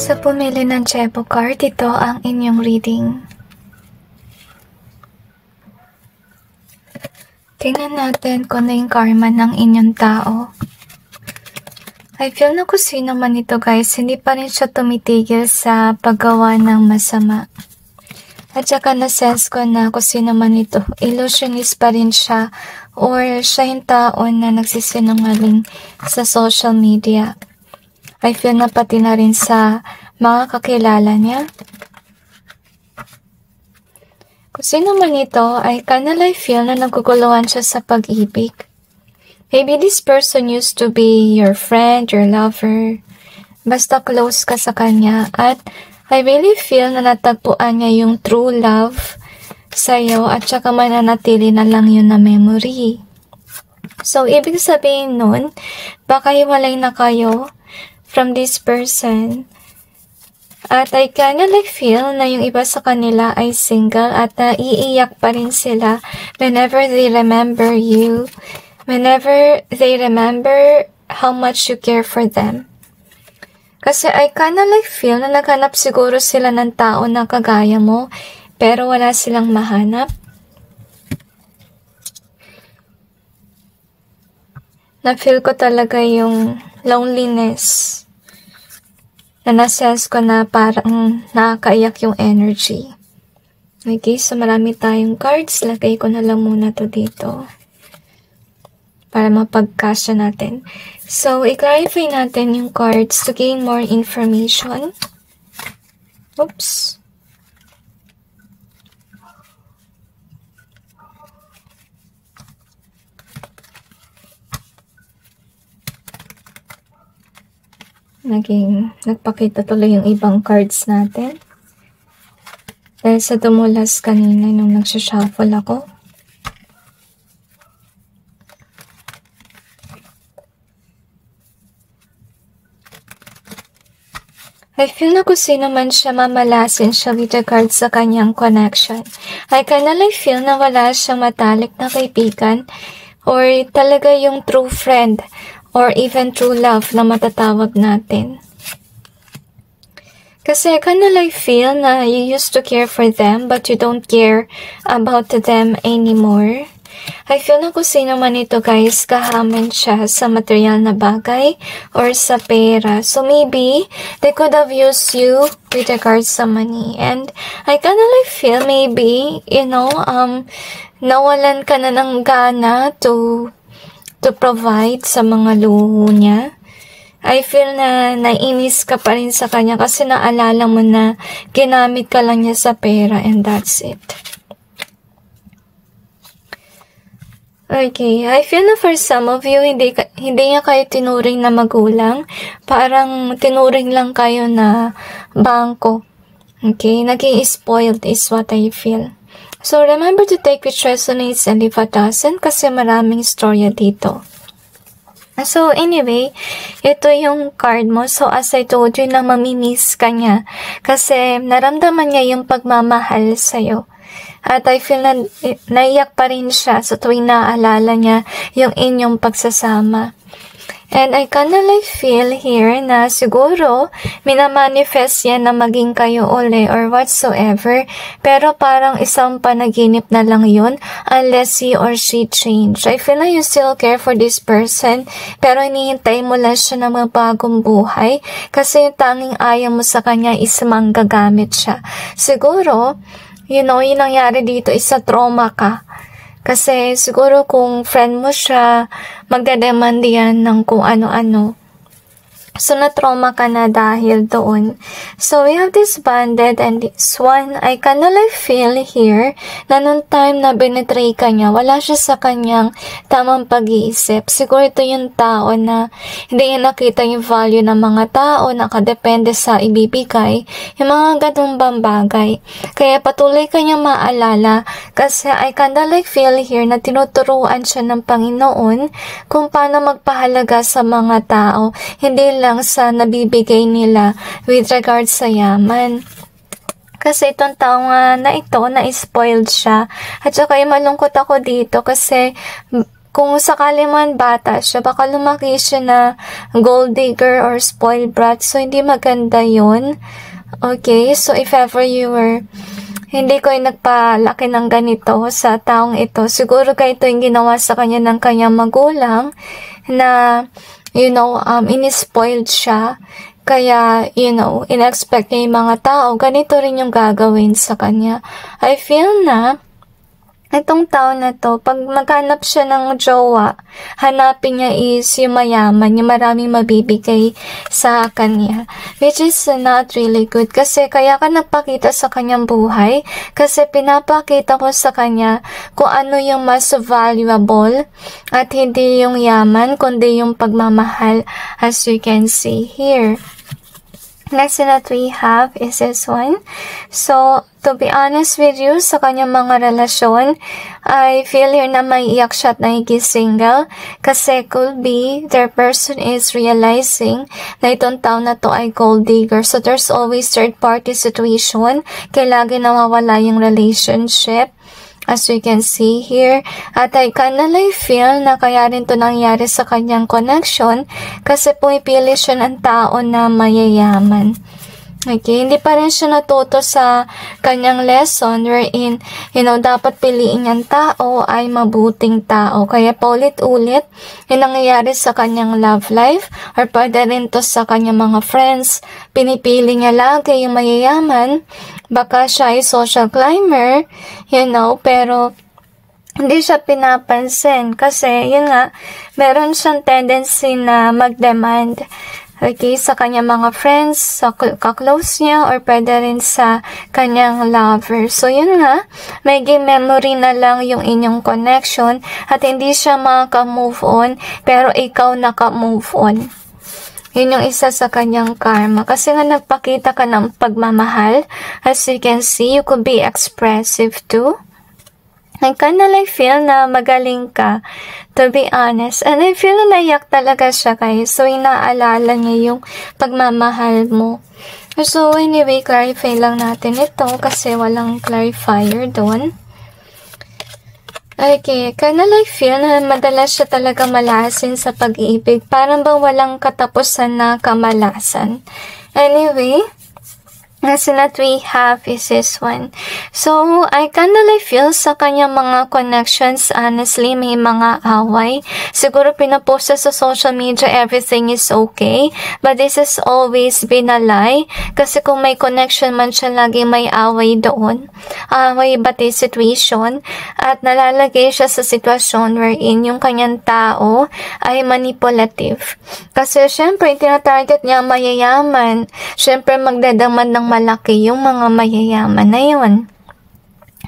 Sa pumili ng Chepo card, ito ang inyong reading. Tingnan natin kung ano yung karma ng inyong tao. I feel na kung sino man ito guys, hindi pa rin siya tumitigil sa paggawa ng masama. At saka na-sense ko na kung sino man ito, illusionist pa rin siya or siya yung tao na nagsisinungaling sa social media. I feel na pati na rin sa mga kakilala niya. Kung sino man ito, I kinda like feel na naguguluhan siya sa pag-ibig. Maybe this person used to be your friend, your lover. Basta close ka sa kanya. At I really feel na natagpuan niya yung true love sa'yo at saka mananatili na lang yun na memory. So, ibig sabihin nun, baka hiwalay na kayo from this person. At I kinda like feel na yung iba sa kanila ay single at naiiyak pa rin sila whenever they remember you. Whenever they remember how much you care for them. Kasi I kinda like feel na naghanap siguro sila ng tao na kagaya mo, pero wala silang mahanap. Na-feel ko talaga yung loneliness. Na na-sense ko na parang nakakaiyak yung energy. Okay, so marami tayong cards. Lagay ko na lang muna to dito. Para mapagkasya natin. So, i-clarify natin yung cards to gain more information. Oops. Nagpakita tuloy yung ibang cards natin. Dahil sa dumulas kanina nung nagsha-shuffle ako. I feel na kung sino man siya, mamalasin siya with regards sa kanyang connection. I kinda like feel na wala siyang matalik na kaibigan or talaga yung true friend or even true love na matatawag natin. Kasi I kinda like feel na you used to care for them but you don't care about them anymore. I feel na kung sino man ito guys, kahaman siya sa material na bagay or sa pera. So maybe they could have used you with regards sa money. And I kinda like feel maybe, nawalan ka na ng gana to provide sa mga luho niya. I feel na nainis ka pa rin sa kanya kasi naalala mo na ginamit ka lang niya sa pera and that's it. Okay, I feel na for some of you, hindi niya kayo tinuring na magulang. Parang tinuring lang kayo na bangko. Okay, naging spoiled is what I feel. So, remember to take which resonates and leave a dozen kasi maraming storya dito. So, anyway, ito yung card mo. So, as I told you na mamimiss ka niya kasi naramdaman niya yung pagmamahal sa'yo. At I feel na naiyak pa rin siya sa tuwing naaalala niya yung inyong pagsasama. And I kinda like feel here na siguro minamanifest yan na maging kayo uli or whatsoever. Pero parang isang panaginip na lang yun unless he or she change. I feel na you still care for this person pero hinihintay mo lang siya na magbagong buhay kasi yung tanging ayaw mo sa kanya is manggagamit siya. Siguro, yung nangyari dito is sa trauma ka. Kasi siguro kung friend mo siya, magdademand yan ng kung ano-ano. So, na-trauma ka na dahil doon. So, we have this bonded and this one, I kinda like feel here na nung time na binetray ka niya, wala siya sa kanyang tamang pag-iisip. Siguro ito yung tao na hindi niya nakita yung value ng mga tao, nakadepende sa ibibigay, yung mga ganung bagay. Kaya patuloy ka niya maalala kasi I kinda like feel here na tinuturuan siya ng Panginoon kung paano magpahalaga sa mga tao. Hindi lang sa nabibigay nila with regards sa yaman. Kasi itong tao nga na ito, na-spoiled siya. At saka malungkot ako dito kasi kung sakali man bata siya, baka lumaki siya na gold digger or spoiled brat. So, hindi maganda yun. Okay, so if ever you were hindi ko yung nagpalaki ng ganito sa taong ito, siguro ito yung ginawa sa kanya ng kanyang magulang na, inispoiled siya. Kaya, in-expect niya yung mga tao, ganito rin yung gagawin sa kanya. I feel na, itong taon na to, pag maghanap siya ng jowa, hanapin niya is yung mayaman, yung maraming mabibigay sa kanya. Which is not really good. Kasi kaya ka nagpakita sa kanyang buhay. Kasi pinapakita ko sa kanya kung ano yung mas valuable. At hindi yung yaman, kundi yung pagmamahal, as you can see here. Next that we have is this one. So, to be honest with you, sa kanyang mga relasyon, I feel here na may iyak siya at naging-single. Kasi could be their person is realizing na itong taon na to ay gold digger. So, there's always third-party situation. Kaya lagi nawawala yung relationship. As we can see here, at I kinda feel na kaya rin to nangyari sa kanyang connection kasi pumipili siya ng tao na mayayaman. Okay, hindi pa rin siya natuto sa kanyang lesson wherein, dapat piliin niyang tao ay mabuting tao. Kaya paulit-ulit, yung nangyayari sa kanyang love life or pwede rin to sa kanyang mga friends. Pinipili niya lagi yung mayayaman. Baka siya ay social climber, pero hindi siya pinapansin kasi, meron siyang tendency na mag-demand. Okay, sa kanyang mga friends, sa kaklose niya, or pwede rin sa kanyang lover. So, may memory na lang yung inyong connection at hindi siya maka-move on, pero ikaw naka-move on. Yun yung isa sa kanyang karma. Kasi nagpakita ka ng pagmamahal. As you can see, you could be expressive too. I kinda feel na magaling ka, to be honest. And I feel na naiyak talaga siya, guys. So, inaalala niya yung pagmamahal mo. So, anyway, clarify lang natin ito kasi walang clarifier doon. Okay, kinda feel na madalas siya talaga malasin sa pag-ibig. Parang bang walang katapusan na kamalasan. Anyway, next that we have is this one. So, I kinda feel sa kanyang mga connections, honestly, may mga away. Siguro pinapost sa social media, everything is okay. But this has always been a lie. Kasi kung may connection man siya, lagi may away doon. Away bati situation. At nalalagay siya sa sitwasyon wherein yung kanyang tao ay manipulative. Kasi syempre, tinatarget niya mayayaman. Syempre, magdadamad ng malaki yung mga mayayaman na yun.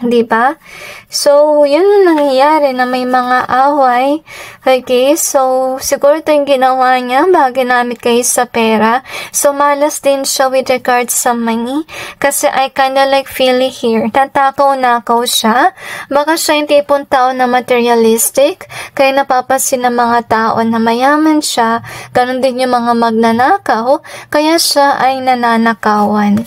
Diba? So, yun ang nangyayari na may mga away. Okay, so, siguro ito yung ginawa niya bago ginamit kayo sa pera. So, malas din siya with regards sa money. Kasi I kinda feel here. Tatakaw-nakaw siya. Baka siya yung tipong tao na materialistic. Kaya napapansin ng mga tao na mayaman siya. Ganon din yung mga magnanakaw. Kaya siya ay nananakawan.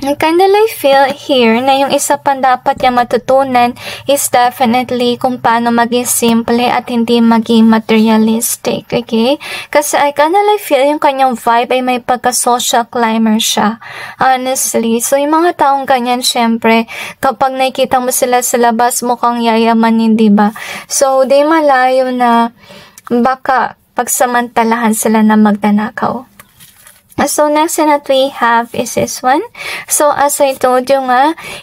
I kinda feel here na yung isa pang dapat niya matutunan is definitely kung paano maging simple at hindi maging materialistic, okay? Kasi I kinda feel yung kanyang vibe ay may pagka-social climber siya, honestly. So, yung mga taong ganyan, syempre, kapag nakikita mo sila sa labas, mukhang yayamanin, diba? So, di malayo na baka pagsamantalahan sila na magnanakaw. So, next that we have is this one. So, as I told you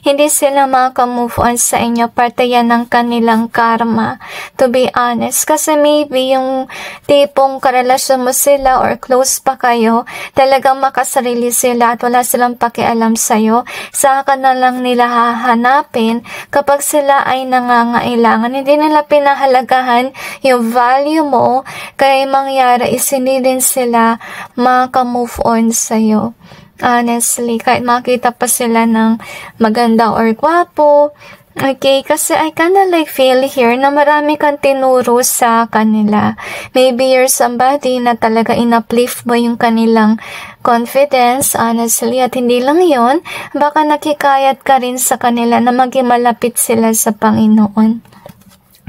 hindi sila maka-move on sa inyo. Parte yan ng kanilang karma, to be honest. Kasi maybe yung tipong karelasyon mo sila or close pa kayo, talagang makasarili sila at wala silang pakialam sa'yo. Saka na lang nila hahanapin kapag sila ay nangangailangan. Hindi nila pinahalagahan yung value mo, kaya mangyari is hindi din sila maka-move on sa'yo. Honestly, kahit makita pa sila ng maganda or gwapo, okay, kasi I kinda feel here na marami kang tinuro sa kanila. Maybe you're somebody na talaga in-uplift mo yung kanilang confidence, honestly, at hindi lang yon, baka nakikayat ka rin sa kanila na maging malapit sila sa Panginoon.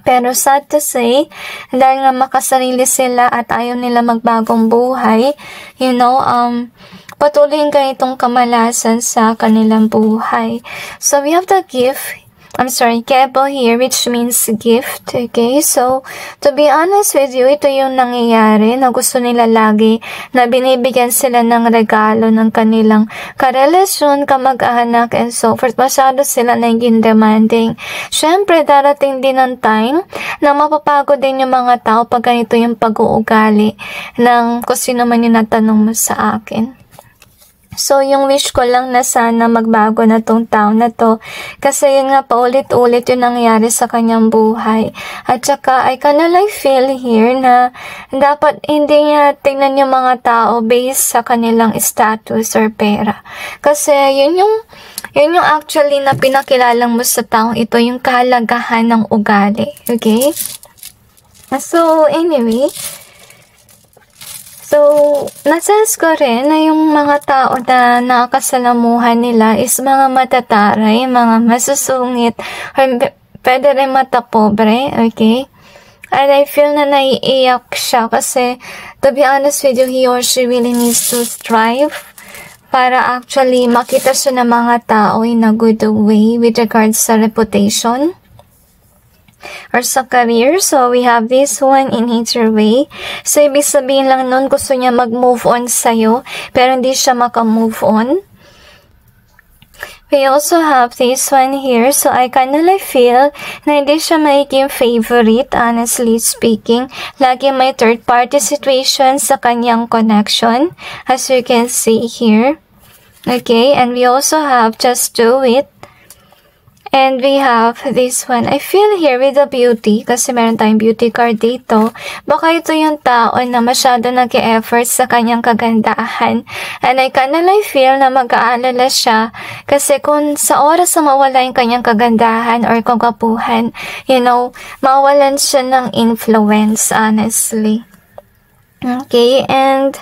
Pero sad to say, dahil nga makasarili sila at ayaw nila magbagong buhay, patuloy ganitong kamalasan sa kanilang buhay. So we have the Kebo here, which means gift, okay? So, to be honest with you, ito yung nangyayari na gusto nila lagi na binibigyan sila ng regalo ng kanilang karelasyon, kamag-anak, and so forth. Masyado sila naging demanding. Syempre, darating din ang time na mapapagod din yung mga tao pag ganito yung pag-uugali ng kung sino man yung natanong mo sa akin. So, yung wish ko lang na sana magbago na tong tao na to. Kasi yun nga, paulit-ulit yung nangyari sa kanyang buhay. At saka, I kinda like feel here na dapat hindi niya tingnan yung mga tao based sa kanilang status or pera. Kasi yun yung actually na pinakilala mo sa taong ito, yung kahalagahan ng ugali. Okay? So, anyway, nasense ko rin na yung mga tao na nakakasalamuhan nila is mga matataray, mga masusungit, or pwede rin matapobre, okay? And I feel na naiiyak siya kasi, to be honest with you, he or she really needs to strive para actually makita siya ng mga tao in a good way with regards sa reputation or sa career. So, we have this one in either way. So, ibig sabihin lang nun, gusto niya mag-move on sa'yo, pero hindi siya maka-move on. We also have this one here. So, I kinda like feel na hindi siya magiging favorite, honestly speaking. Lagi may third-party situation sa kanyang connection, as you can see here. Okay, and we also have Just Do It. And we have this one. I feel here with the beauty, kasi meron tayong beauty card dito. Baka ito yung tao na masyado nag-e-effort sa kanyang kagandahan. And I kinda like feel na mag-aalala siya. Kasi kung sa oras na mawala yung kanyang kagandahan or kagapuhan, mawalan siya ng influence, honestly. Okay, and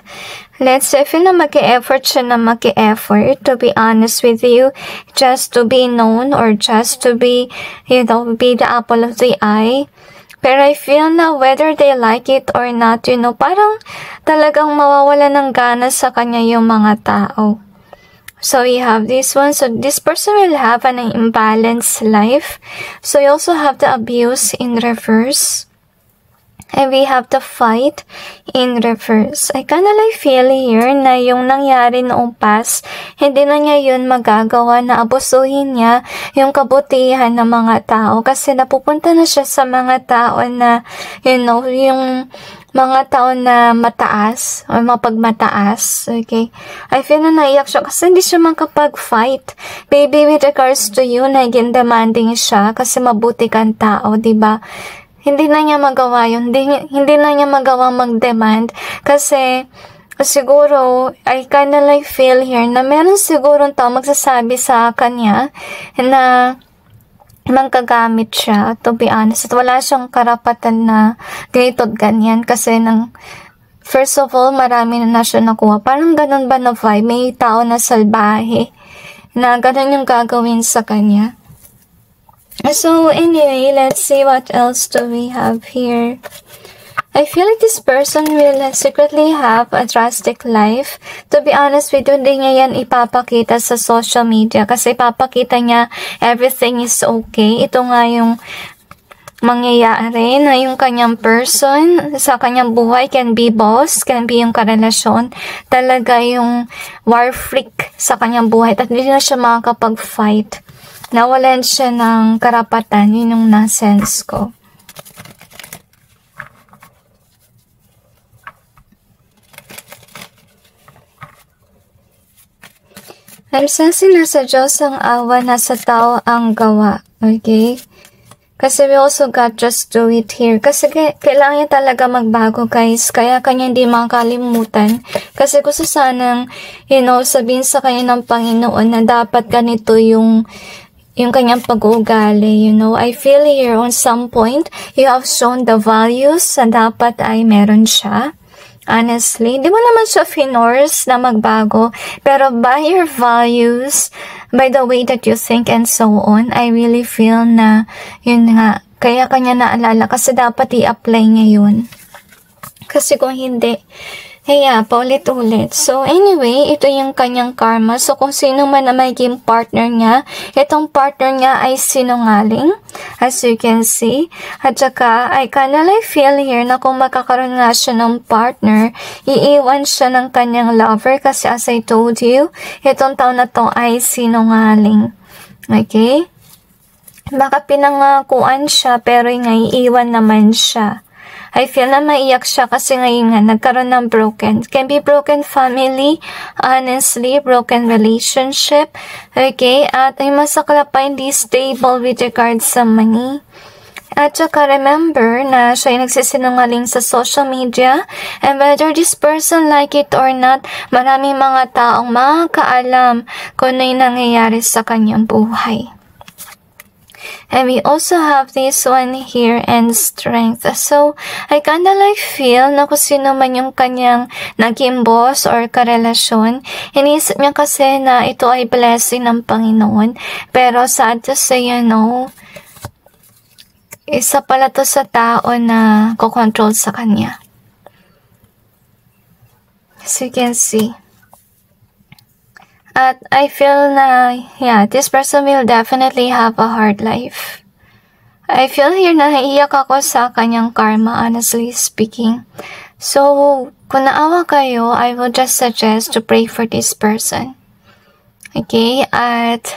let's say, feel na mag-e-effort siya na mag-e-effort, to be honest with you, just to be known or just to be, be the apple of the eye. Pero I feel na whether they like it or not, parang talagang mawawala ng gana sa kanya yung mga tao. So we have this one. So this person will have an imbalanced life. So you also have the abuse in reverse. And we have the fight in reverse. I kinda like feel here na yung nangyari noong past, hindi na niya yun magagawa na abusuhin niya yung kabutihan ng mga tao. Kasi napupunta na siya sa mga tao na, yung mga tao na mataas o mapagmataas. Okay? I feel na naiyak siya kasi hindi siya makapag-fight. Baby, with regards to you, naging demanding siya kasi mabuti kang tao, diba? Hindi na niya magawa yun. Hindi na niya magawa mag-demand kasi siguro, I kinda like feel here na meron siguro tao magsasabi sa kanya na manggagamit siya, to be honest. At wala siyang karapatan na ganito at ganyan kasi first of all, marami na siya nakuha. Parang ganun ba na vibe? May tao na salbahe na ganun yung gagawin sa kanya. So anyway, let's see what else do we have here. I feel like this person will secretly have a drastic life. To be honest with you, hindi niya yan ipapakita sa social media kasi ipapakita niya everything is okay. Ito nga yung mangyayari na yung kanyang person sa kanyang buhay can be boss, can be yung karelasyon. Talaga yung war freak sa kanyang buhay at hindi na siya makakapag-fight. Nawalan siya ng karapatan, yun yung na-sense ko. I'm sensing na sa Diyos ang awa, nasa tao ang gawa. Okay? Kasi we also got Just Do It here. Kasi kailangan niya talaga magbago, guys. Kaya kanya hindi makakalimutan. Kasi gusto sanang, sabihin sa kanya ng Panginoon na dapat ganito yung kanyang pag-uugali, I feel here on some point, you have shown the values na dapat ay meron siya. Honestly, di mo naman siya finors na magbago, pero by your values, by the way that you think and so on, I really feel na, Kaya kanya naalala kasi dapat i-apply niya yun. Kasi kung hindi, paulit-ulit. So, anyway, ito yung kanyang karma. So, kung sino man na maging partner niya, itong partner niya ay sinungaling, as you can see. At saka, I kinda like feel here na kung magkakaroon nga siya ng partner, iiwan siya ng kanyang lover kasi as I told you, itong taon na to ay sinungaling. Okay? Baka pinangakuan siya, pero nga iiwan naman siya. I feel na maiyak siya kasi ngayon nga nagkaroon ng broken. Can be broken family, honestly, broken relationship. Okay? At ay masakla pa hindi stable with regards sa money. At saka remember na siya ay nagsisinungaling sa social media, and whether this person like it or not, maraming mga taong makakaalam kung ano yung nangyayari sa kanyang buhay. And we also have this one here, and strength. So, I kinda like feel na kung sino man yung kanyang naging boss or karelasyon, inisip niya kasi na ito ay blessing ng Panginoon. Pero sad to say, isa pala to sa tao na kukontrol sa kanya. As you can see. At I feel na, this person will definitely have a hard life. I feel here na naiiyak ako sa kanyang karma, honestly speaking. So, kung naawa kayo, I will just suggest to pray for this person. Okay? At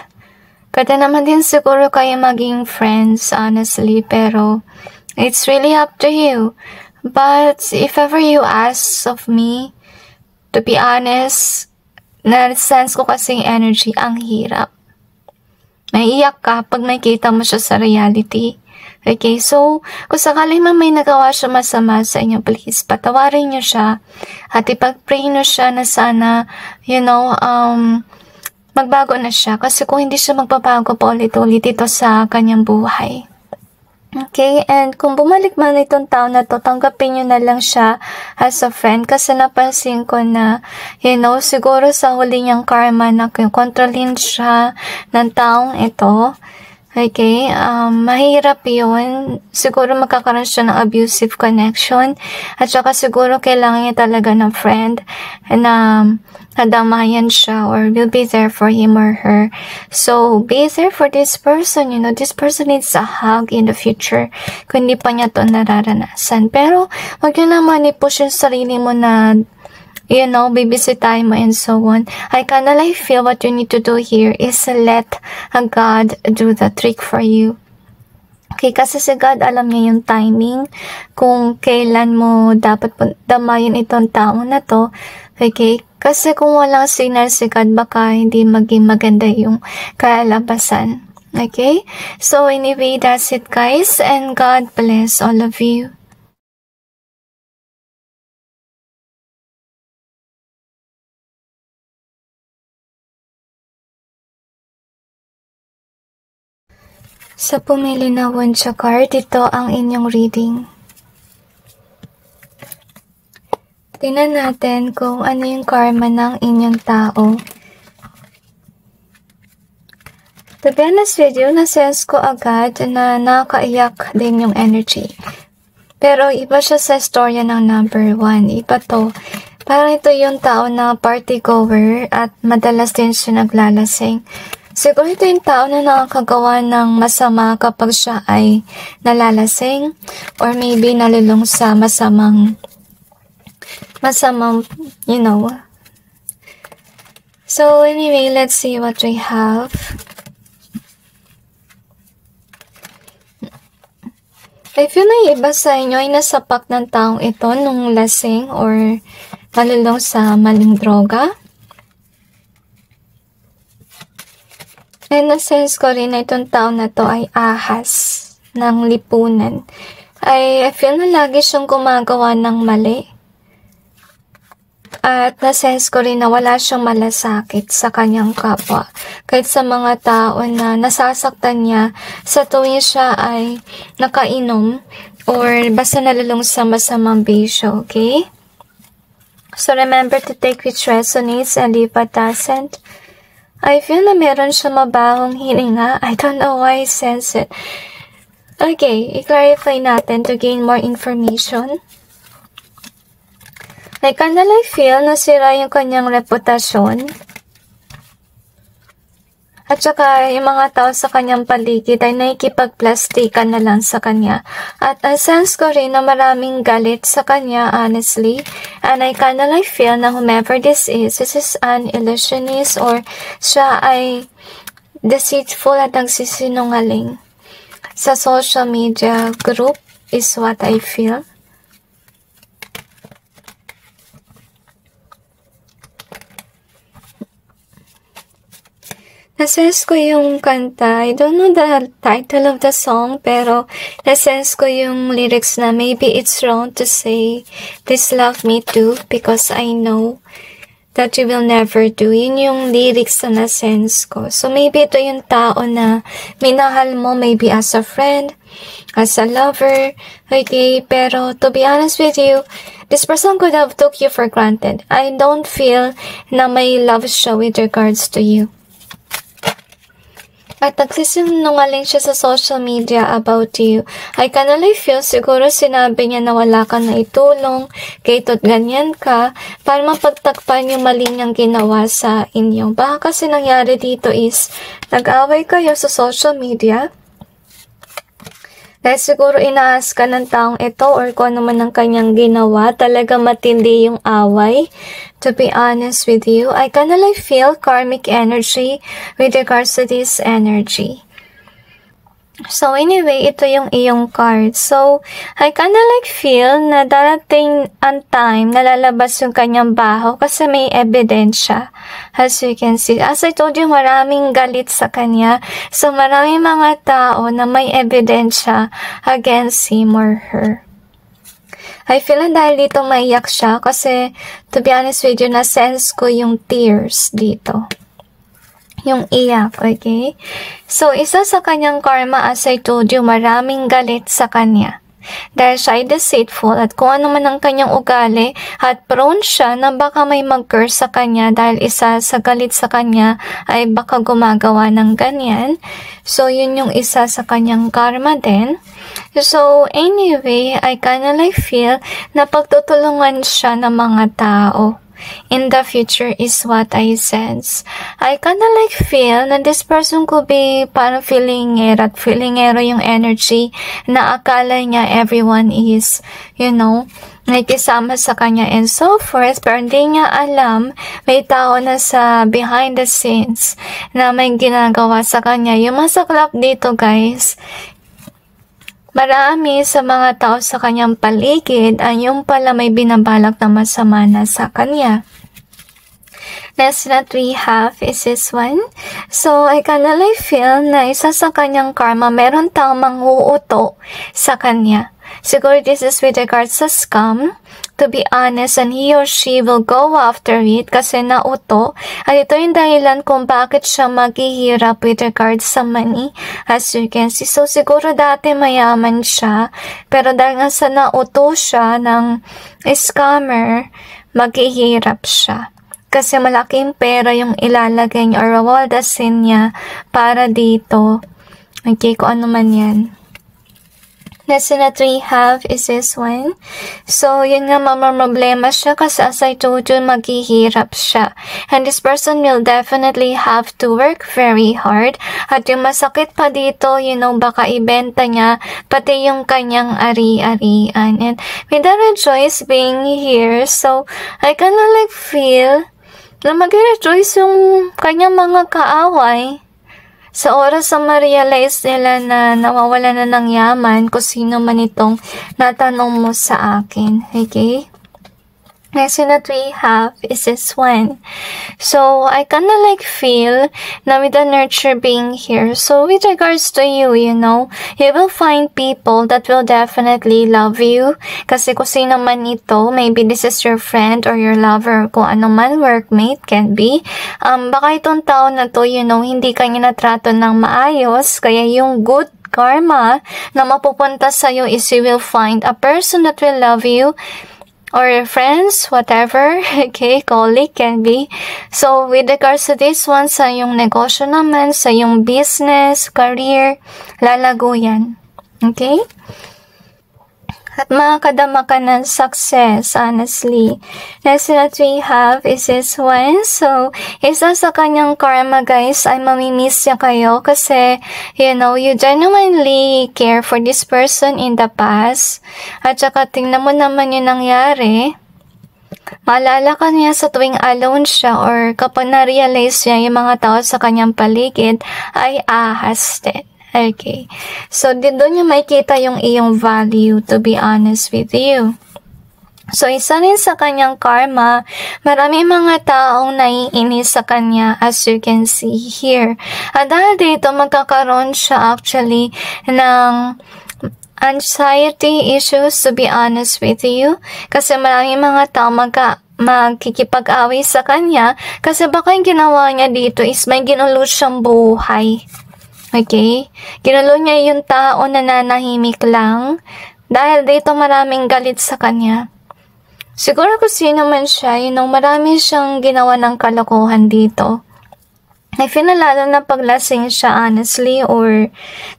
pwede naman din siguro kayo maging friends, honestly, pero it's really up to you. But if ever you ask of me, to be honest, na-sense ko kasing energy, ang hirap. Naiiyak ka pag nakita mo siya sa reality. Okay, so, kung sakali man may nagawa siya masama sa inyo, please, patawarin niyo siya. At ipag-pray niyo siya na sana, magbago na siya. Kasi kung hindi siya magbabago pa ulit-ulit ito sa kanyang buhay. Okay, and kung bumalik man itong tao na to, tanggapin nyo na lang siya as a friend kasi napansin ko na, siguro sa huli niyang karma na kontrolin siya ng taong ito. Okay, mahirap yun. Siguro magkakaroon siya ng abusive connection at saka siguro kailangan niya talaga ng friend na nadamayan siya or will be there for him or her. So, be there for this person. This person needs a hug in the future kung hindi pa niya to nararanasan. Pero, wag nyo naman i-push yung sarili mo na bibisitahin mo and so on. I kinda like feel what you need to do here is let God do the trick for you. Okay, kasi si God alam niya yung timing kung kailan mo dapat damayin itong tao na to. Okay, kasi kung walang signal si God, baka hindi maging maganda yung kalabasan. Okay, so anyway, that's it guys, and God bless all of you. Sa pumili na Wuncha card, ito ang inyong reading. Tingnan natin kung ano yung karma ng inyong tao. To be honest with you, na-sense ko agad na nakaiyak din yung energy. Pero iba siya sa storya ng number 1. Iba to. Parang ito yung tao na party goer at madalas din siya naglalasing. Siguro ito yung tao na nakakagawa ng masama kapag siya ay nalalasing or maybe nalulong sa masamang, So anyway, let's see what we have. I feel na iba sa inyo ay nasapak ng taong ito nung lasing or nalulong sa maling droga. And na-sense ko rin na itong tao na to ay ahas ng lipunan. I feel na lagi siyang gumagawa ng mali. At na-sense ko rin na wala siyang malasakit sa kanyang kapwa. Kahit sa mga tao na nasasaktan niya sa tuwing siya ay nakainom or basta nalulong sa masamang bisyo, okay? So remember to take which resonates and leave what doesn't. I feel na meron siya mabahong hininga. I don't know why I sense it. Okay, i-clarify natin to gain more information. I kinda like feel nasira yung kanyang reputasyon. At saka yung mga tao sa kanyang paligid ay nakikipagplastikan na lang sa kanya. At sense ko rin na maraming galit sa kanya, honestly. And I kinda like feel na whomever this is an illusionist or siya ay deceitful at nagsisinungaling. Sa social media group is what I feel. Nasense ko yung kanta. I don't know the title of the song, pero nasense ko yung lyrics na maybe it's wrong to say, please love me too, because I know that you will never do. Yun yung lyrics na nasense ko. So maybe ito yung tao na minahal mo, maybe as a friend, as a lover, okay? Pero to be honest with you, this person could have took you for granted. I don't feel na may love siya with regards to you. At nagsisinungaling siya sa social media about you. I kinda like feel siguro sinabi niya na wala ka na itulong, kahit ganyan ka, para mapagtakpan yung mali niyang ginawa sa inyo. Baka kasi nangyari dito is, nag-away kayo sa social media, dahil siguro inaas ka ng taong ito or kung ano man ang kanyang ginawa, talaga matindi yung away. To be honest with you, I kinda like feel karmic energy with regards to this energy. So anyway, ito yung iyong card. So, I kinda like feel na darating ang time na lalabas yung kanyang baho kasi may ebidensya. As you can see, as I told you, maraming galit sa kanya. So, maraming mga tao na may ebidensya against him or her. I feel na dahil dito maiyak siya kasi, to be honest with you, na-sense ko yung tears dito. Yung iyak, okay? So, isa sa kanyang karma, as I told you, maraming galit sa kanya. Dahil siya ay deceitful at kung ano man ang kanyang ugali at prone siya na baka may mag-curse sa kanya dahil isa sa galit sa kanya ay baka gumagawa ng ganyan. So, yun yung isa sa kanyang karma din. So, anyway, I kinda like feel na pagtutulungan siya ng mga tao in the future is what I sense. I kinda like feel na this person could be parang feelingero at feelingero yung energy na akala niya everyone is, you know, nakisama sa kanya and so forth, pero hindi niya alam may tao na sa behind the scenes na may ginagawa sa kanya. Yung masaklap dito, guys, marami sa mga tao sa kanyang paligid ay yung pala may binabalak na masama na sa kanya. Next that we have is this one. So, I kinda like feel na isa sa kanyang karma, meron taong manguuto sa kanya. Siguro this is with regards sa scam, to be honest, and he or she will go after it kasi nauto. At ito yung dahilan kung bakit siya maghihirap with regards sa money, as you can see. So, siguro dati mayaman siya, pero dahil nga sa nauto siya ng scammer, maghihirap siya. Kasi malaking pera yung ilalagay niya or wawaldasin niya para dito. Okay, kung ano man yan. Next that we have is this one. So, yun nga, problema siya kasi as I told you, maghihirap siya. And this person will definitely have to work very hard. At yung masakit pa dito, you know, baka ibenta niya pati yung kanyang ari-arian. And with the rejoice being here, so, I kinda like feel na mag-rejoice yung kanyang mga kaaway. Sa oras na ma-realize nila na nawawala na ng yaman kung sino man itong natanong mo sa akin. Okay? Next that we have is this one. So, I kinda like feel na with the nurture being here. So, with regards to you, you know, you will find people that will definitely love you. Kasi kung sino man ito, maybe this is your friend or your lover, kung ano man, workmate, can be. Baka itong tao na to, you know, hindi kanya natrato ng maayos, kaya yung good karma na mapupunta sa'yo is you will find a person that will love you, or friends, whatever, okay, colleague can be. So, with regards to this one, sa yung negosyo naman, sa yung business, career, lalago yan. Okay? At makakadama ka ng success, honestly. Next what we have is this one. So, isa sa kanyang karma, guys, ay mamimiss niya kayo kasi, you know, you genuinely care for this person in the past. At saka, tingnan mo naman yung nangyari. Maalala ka niya sa tuwing alone siya or kapag na-realize niya yung mga tao sa kanyang paligid ay ahas din. Okay. So, doon niya makikita yung iyong value, to be honest with you. So, isa rin sa kanyang karma, marami mga taong naiinis sa kanya as you can see here. At dahil dito, magkakaroon siya actually ng anxiety issues, to be honest with you. Kasi maraming mga tao magkikipag-away sa kanya kasi baka yung ginawa niya dito is may ginulo siyang buhay. Okay? Ginulo niya yung tao na nanahimik lang dahil dito maraming galit sa kanya. Siguro kung sino man siya, you know, marami siyang ginawa ng kalokohan dito. I feel na lalo na paglasing siya, honestly, or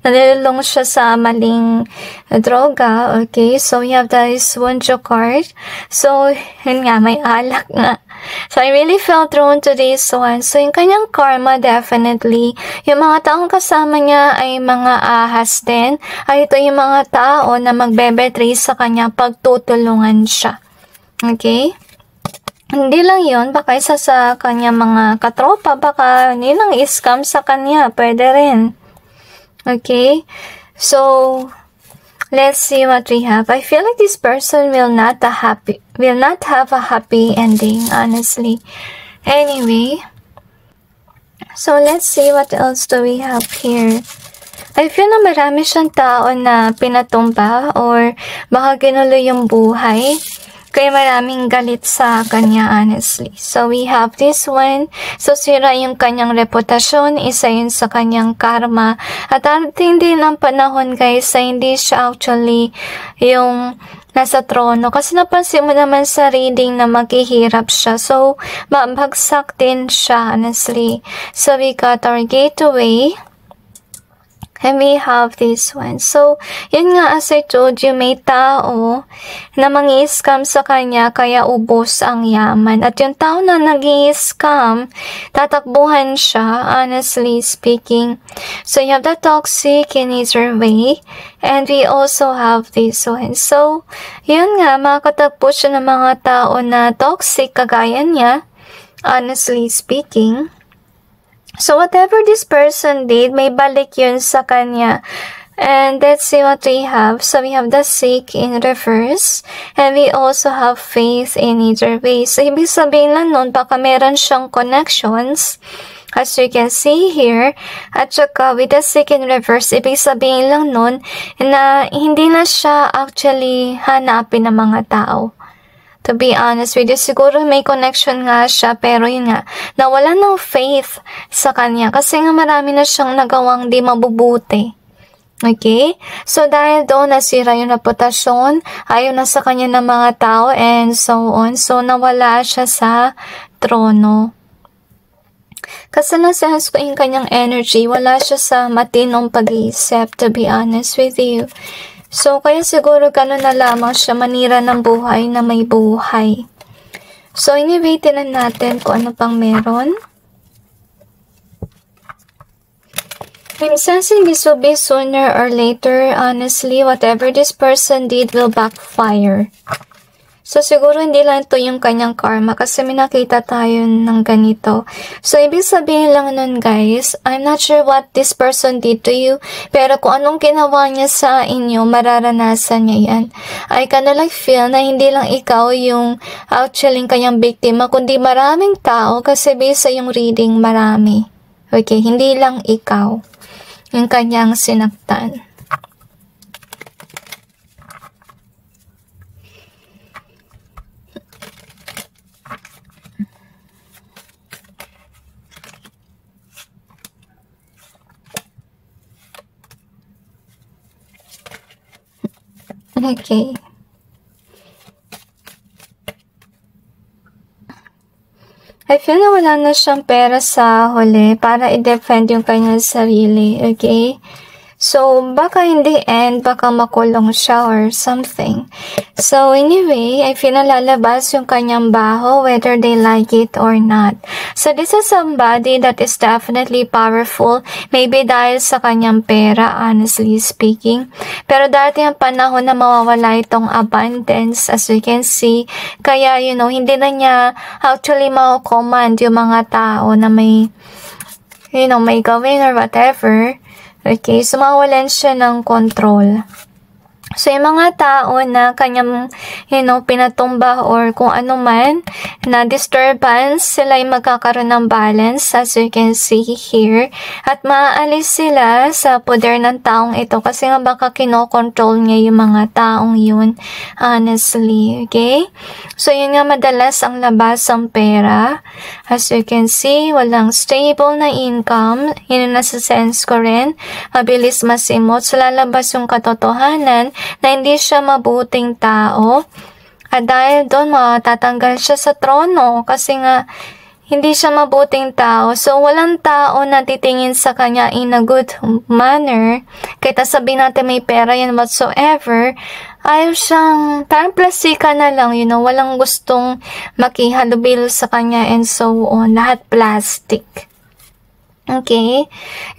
nalilong siya sa maling droga, okay? So, we have this Wonjo card. So, yun nga, may alak nga. So, I really felt drawn to this one. So, yung kanyang karma, definitely, yung mga taong kasama niya ay mga ahas din. Ay, ito yung mga tao na magbebetray sa kanya pagtutulungan siya. Okay? Hindi lang yun, baka isa sa kanya mga katropa, baka nilang scam sa kanya, pwede rin. Okay? So, let's see what we have. I feel like this person will not have a happy ending, honestly. Anyway, so let's see what else do we have here. I feel na marami siyang tao na pinatumba or baka ginulo yung buhay. Kaya maraming galit sa kanya, honestly. So, we have this one. So, sira yung kanyang reputasyon. Isa yun sa kanyang karma. At ating din ang panahon, guys, na hindi siya actually yung nasa trono. Kasi napansin mo naman sa reading na maghihirap siya. So, mabagsak din siya, honestly. So, we got our gateway. And we have this one. So, yun nga, as I told you, may tao na mangi-scam sa kanya kaya ubos ang yaman. At yung tao na nag-i-scam, tatakbuhan siya, honestly speaking. So, you have the toxic in either way. And we also have this one. So, yun nga, makakatagpo siya ng mga tao na toxic kagaya niya, honestly speaking. So, whatever this person did, may balik yun sa kanya. And let's see what we have. So, we have the sick in reverse. And we also have faith in either way. So, ibig sabihin lang nun, baka meron siyang connections. As you can see here. At saka, with the sick in reverse, ibig sabihin lang nun, na hindi na siya actually hanapin ng mga tao. To be honest with you, siguro may connection nga siya, pero yun nga, nawala ng faith sa kanya kasi nga marami na siyang nagawang di mabubuti. Okay? So, dahil doon nasira yung reputasyon, ayaw na sa kanya ng mga tao, and so on. So, nawala siya sa trono. Kasi nasa-sense ko yung kanyang energy, wala siya sa matinong pag-iisip, to be honest with you. So, kaya siguro gano'n na lamang siya manira ng buhay na may buhay. So, anyway, tinan natin kung ano pang meron. I'm sensing this will be sooner or later. Honestly, whatever this person did will backfire. So, siguro hindi lang ito yung kanyang karma kasi may nakita tayo ng ganito. So, ibig sabihin lang nun, guys, I'm not sure what this person did to you, pero kung anong ginawa niya sa inyo, mararanasan niya yan. I kinda like feel na hindi lang ikaw yung actually kanyang biktima, kundi maraming tao kasi based sa yung reading, marami. Okay, hindi lang ikaw yung kanyang sinaktan. Okay. I feel na wala na siyang pera sa huli para i-defend yung kanyang sarili, okay? So, baka in the end, baka makulong siya or something. So, anyway, I feel na lalabas yung kanyang baho, whether they like it or not. So, this is somebody that is definitely powerful. Maybe dahil sa kanyang pera, honestly speaking. Pero dati ang panahon na mawawala itong abundance, as you can see. Kaya, hindi na niya actually ma-command yung mga tao na may, may gawin or whatever. Okay, so mawalan siya ng control. So, yung mga tao na kanyang, pinatumba or kung ano man na disturbance, sila ay magkakaroon ng balance as you can see here. At maaalis sila sa poder ng taong ito kasi nga baka kinokontrol niya yung mga taong yun. Honestly, okay? So, yun nga madalas ang labas ang pera. As you can see, walang stable na income. Yun na sa sense ko rin. Mabilis masimot. So, lalabas yung katotohanan na hindi siya mabuting tao. At dahil doon, matatanggal siya sa trono kasi nga hindi siya mabuting tao. So, walang tao na titingin sa kanya in a good manner. Kahit sabihin natin may pera yan whatsoever, ayaw siyang, parang plastika na lang, walang gustong makihalubilo sa kanya and so on. Lahat plastic. Okay?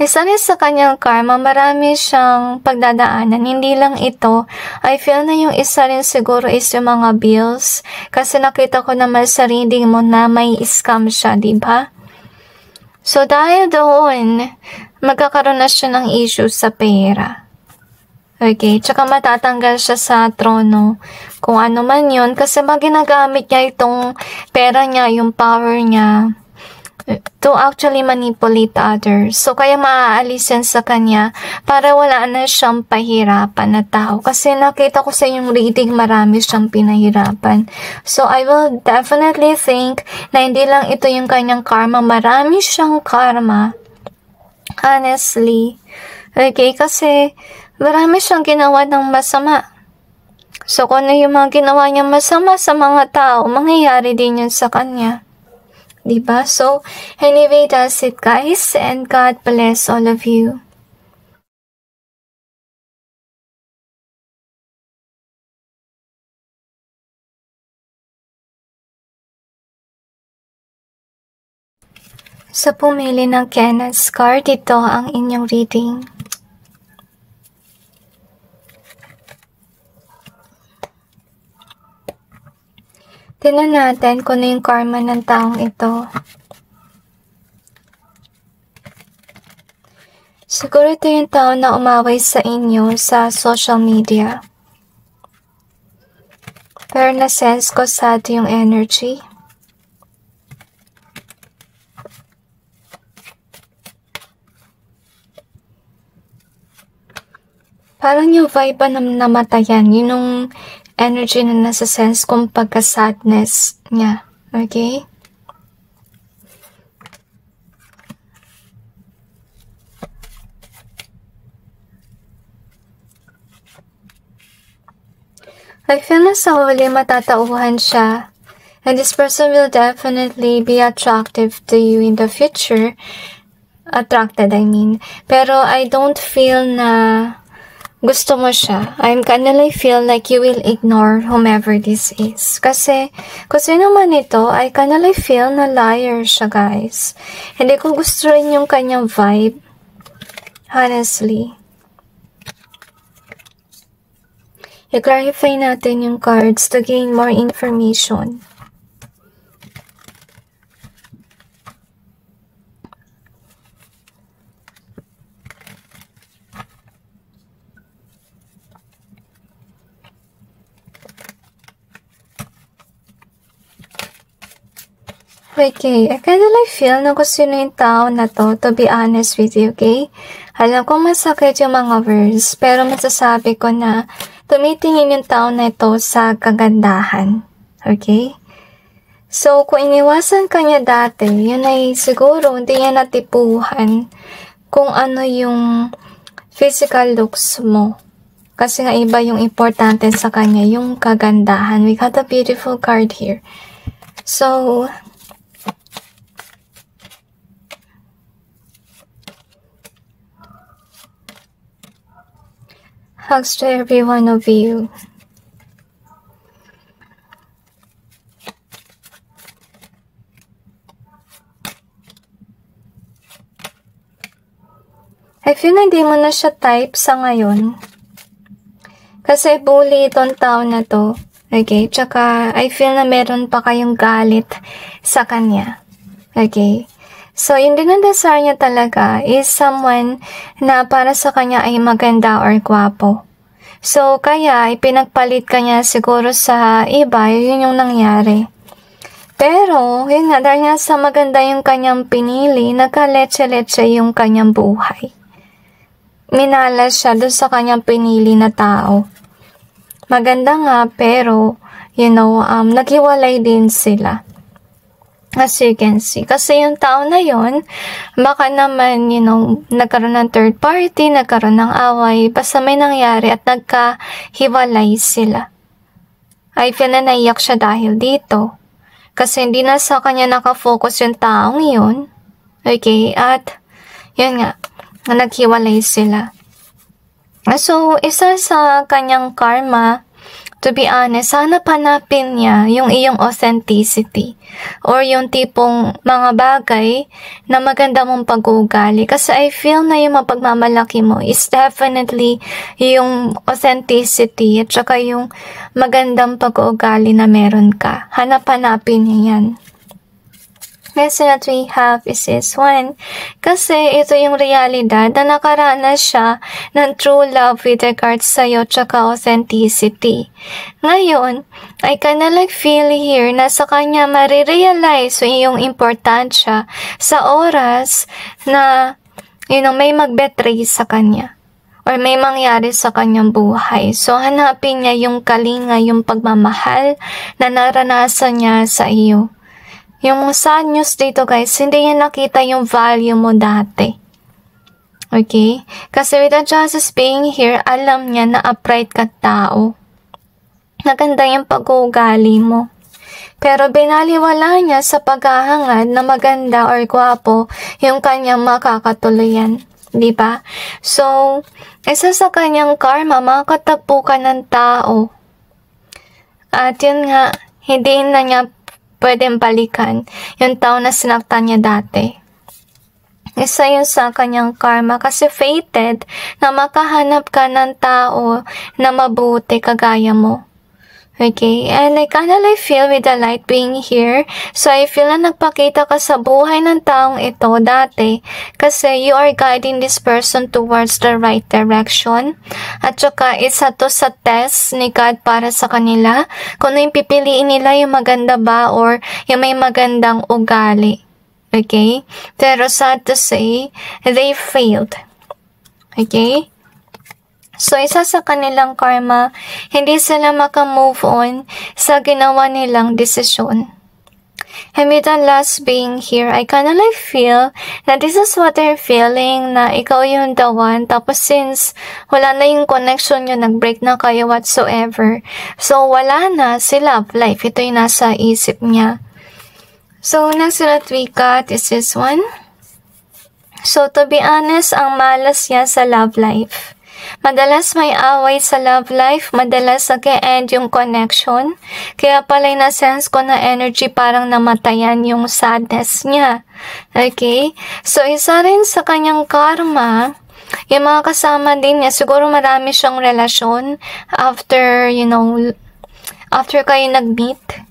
Isa rin sa kanyang karma, marami siyang pagdadaanan. Hindi lang ito. I feel na yung isa rin siguro is yung mga bills. Kasi nakita ko naman sa reading mo na may scam siya, diba? So, dahil doon, magkakaroon na siya ng issue sa pera. Okay? Tsaka matatanggal siya sa trono. Kung ano man yun. Kasi ginagamit niya itong pera niya, yung power niya, to actually manipulate others. So, kaya maaalisin sa kanya para wala na siyang pahirapan na tao. Kasi nakita ko sa inyong reading, marami siyang pinahirapan. So, I will definitely think na hindi lang ito yung kanyang karma. Marami siyang karma. Honestly. Okay, kasi marami siyang ginawa ng masama. So, kung ano yung mga ginawa niya masama sa mga tao, mangyayari din yun sa kanya. Diba? So, anyway, that's it guys, and God bless all of you. Sa pumili ng Kenneth's card, ito ang inyong reading. Tingnan natin kung ano yung karma ng taong ito. Siguro ito yung tao na umaway sa inyo sa social media. Pero na-sense ko sad yung energy. Parang yung vibe pa na namatayan, yun yung energy na nasa sense kung pagka-sadness niya. Okay? I feel na sa huli matatauhan siya. And this person will definitely be attractive to you in the future. Attracted, I mean. Pero I don't feel na gusto mo siya. I'm kinda feel like you will ignore whomever this is. Kasi sino man ito, I kinda feel na liar siya, guys. Hindi ko gusto rin yung kanyang vibe. Honestly. I-clarify natin yung cards to gain more information. Okay, I kinda feel na kung sino yung tao na to be honest with you, okay? Alam ko masakit yung mga words, pero masasabi ko na tumitingin yung tao na ito sa kagandahan, okay? So, kung iniwasan ka niya dati, yun ay siguro hindi niya natipuhan kung ano yung physical looks mo. Kasi nga iba yung importante sa kanya, yung kagandahan. We got a beautiful card here. So, Hugs to every one of you. I feel na hindi mo na siya type sa ngayon. Kasi bully itong tao na to. Okay? Tsaka, I feel na meron pa kayong galit sa kanya. Okay? So, yung dinadasar niya talaga is someone na para sa kanya ay maganda or gwapo. So, kaya, ipinagpalit ka niya siguro sa iba, yun yung nangyari. Pero, yun nga, dahil nga sa maganda yung kanyang pinili, nagka-leche-leche yung kanyang buhay. Minalas siya doon sa kanyang pinili na tao. Maganda nga, pero, naghiwalay din sila. As you can see. Kasi yung tao na yon, baka naman, nagkaroon ng third party, nagkaroon ng away, basta may nangyari at nagkahiwalay sila. I feel na naiyak siya dahil dito. Kasi hindi na sa kanya nakafocus yung taong yun. Okay, at, yun nga, naghiwalay sila. So, isa sa kanyang karma, to be honest, hanap hanapin niya yung iyong authenticity or yung tipong mga bagay na maganda mong pag-uugali. Kasi I feel na yung mapagmamalaki mo is definitely yung authenticity at saka yung magandang pag-uugali na meron ka. Hanap hanapin niya yan. Next that we have is this one. Kasi ito yung realidad na nakaranas siya ng true love with regards sa'yo tsaka authenticity. Ngayon, I kinda like feel here na sa kanya marirealize yung iyong importansya sa oras na may mag-betray sa kanya or may mangyari sa kanyang buhay. So, hanapin niya yung kalinga, yung pagmamahal na naranasan niya sa iyo. Yung sad news dito guys, hindi niya nakita yung value mo dati. Okay? Kasi with the justice being here, alam niya na upright ka tao. Naganda yung pag-uugali mo. Pero binaliwala niya sa paghahangad na maganda or gwapo yung kanyang makakatuluyan. Diba? So, isa sa kanyang karma, makakatagpo ka ng tao. At yun nga, hindi na niya pwedeng balikan yung tao na sinaktan niya dati. Isa yun sa kanyang karma kasi fated na makahanap ka ng tao na mabuti kagaya mo. Okay? And I kinda like feel with the light being here. So I feel na nagpakita ka sa buhay ng taong ito dati kasi you are guiding this person towards the right direction. At saka isa to sa test ni God para sa kanila kung ano yung pipiliin nila, yung maganda ba or yung may magandang ugali. Okay? Pero sad to say, they failed. Okay? So, isa sa kanilang karma, hindi sila maka-move on sa ginawa nilang desisyon. And with the last being here, I kinda like feel na this is what they're feeling, na ikaw yung the one. Tapos since wala na yung connection nyo, nag-break na kayo whatsoever. So, wala na si love life. Ito yung nasa isip niya. So, next that we got is this one. So, to be honest, ang malas niya sa love life. Madalas may away sa love life, madalas nag-e-end yung connection. Kaya pala na-sense ko na energy parang namatayan yung sadness niya. Okay? So, isa rin sa kanyang karma, yung mga kasama din niya, siguro marami siyang relasyon after, after kayo nag-meet.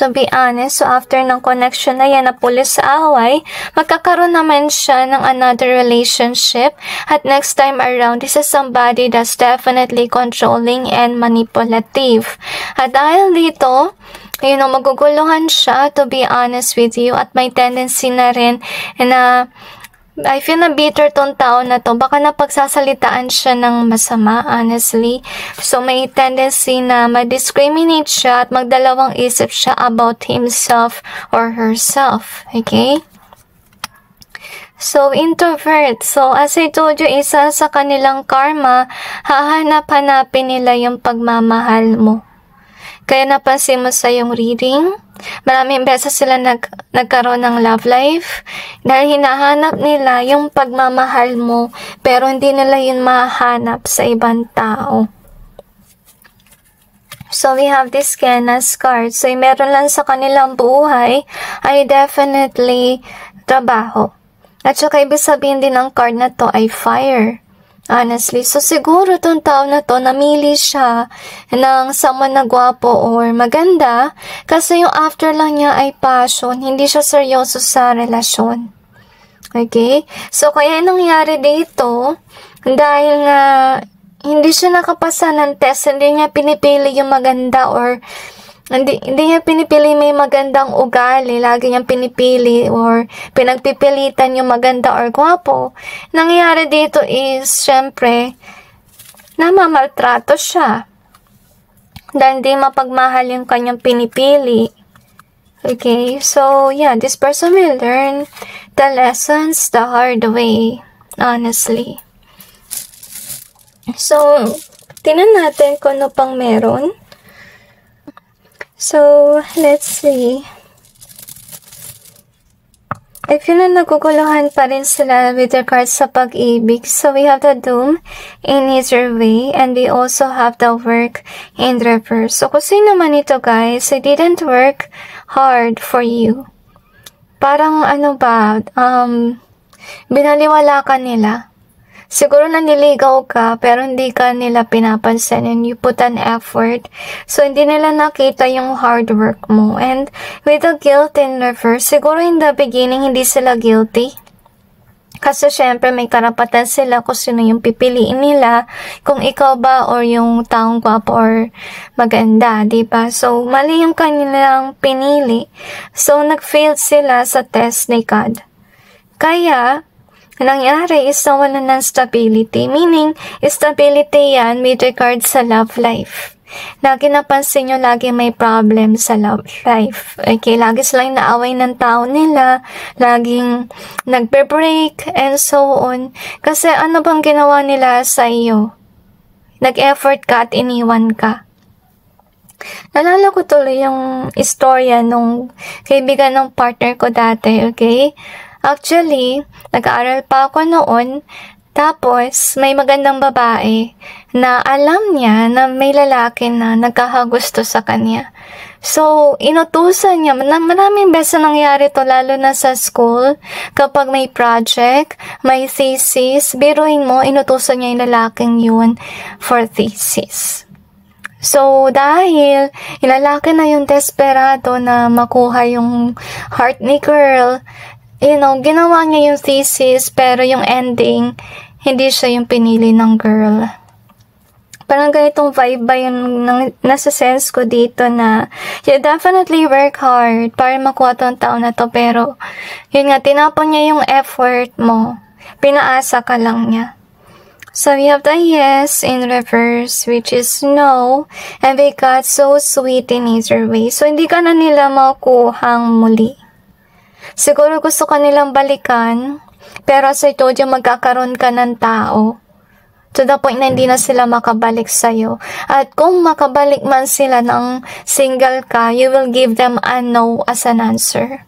To be honest, so after ng connection na yan na pulis sa away, magkakaroon naman siya ng another relationship. At next time around, this is somebody that's definitely controlling and manipulative. At dahil dito, maguguluhan siya, to be honest with you, at may tendency na rin na I feel na bitter tong tao na to. Baka napagsasalitaan siya ng masama, honestly. So, may tendency na ma-discriminate siya at magdalawang isip siya about himself or herself. Okay? So, introvert. So, as I told you, isa sa kanilang karma, hahanap-hanapin nila yung pagmamahal mo. Kaya napansin mo sa yung reading, maraming beses sila nagkaroon ng love life dahil hinahanap nila yung pagmamahal mo pero hindi nila yun mahanap sa ibang tao. So, we have this Kenas card. So, yung meron lang sa kanilang buhay ay definitely trabaho. At saka, ibig sabihin din ng card na to ay fire. Honestly. So, siguro tong tao na to, namili siya ng someone na gwapo or maganda kasi yung after lang niya ay passion. Hindi siya seryoso sa relasyon. Okay? So, kaya nangyari dito, dahil nga hindi siya nakapasa ng test, hindi niya pinipili yung maganda or hindi niya pinipili may magandang ugali, lagi niyang pinipili or pinagpipilitan yung maganda or gwapo. Nangyayari dito is, syempre, namamaltrato siya. Dahil hindi mapagmahal yung kanyang pinipili. Okay, so yeah, this person will learn the lessons the hard way, honestly. So, tingnan natin kung ano pang meron. So, let's see. I feel na naguguluhan pa rin sila with regards sa pag-ibig. So, we have the doom in either way and we also have the work in reverse. So, kung sino man ito guys, it didn't work hard for you. Parang ano ba, binaliwala ka nila. Siguro naniligaw ka, pero hindi ka nila pinapansin and you put an effort. So, hindi nila nakita yung hard work mo. And with the guilt in reverse, siguro in the beginning, hindi sila guilty. Kasi syempre, may karapatan sila kung sino yung pipiliin nila. Kung ikaw ba or yung taong gwapo or maganda, diba? So, mali yung kanilang pinili. So, nag-fail sila sa test ni God. Kaya, nangyari is nawalan ng stability. Meaning, stability yan with regard sa love life. Lagi napansin nyo, lagi may problem sa love life. Okay, lagi silang naaway ng tao nila, laging nagbe-break, and so on. Kasi ano bang ginawa nila sa iyo? Nag-effort ka at iniwan ka. Nalala ko tuloy yung istorya nung kaibigan ng partner ko dati, okay? Actually, nag-aaral pa ako noon, tapos may magandang babae na alam niya na may lalaki na nagkakagusto sa kanya. So, inutusan niya, maraming beses nangyari to lalo na sa school, kapag may project, may thesis, biruin mo, inutusan niya yung lalaking yun for thesis. So, dahil ilalaki na yung desperado na makuha yung heart ni girl, ginawa niya yung thesis, pero yung ending, hindi siya yung pinili ng girl. Parang ganitong vibe ba yung nasa sense ko dito na you definitely work hard para makuha tong tao na to, pero yun nga, tinapon niya yung effort mo. Pinaasa ka lang niya. So, we have the yes in reverse, which is no, and we got so sweet in either way. So, hindi ka na nila makuhang muli. Siguro gusto ka nilang balikan, pero as I told you, magkakaroon ka ng tao. To the point na hindi na sila makabalik sa'yo. At kung makabalik man sila ng single ka, you will give them a no as an answer.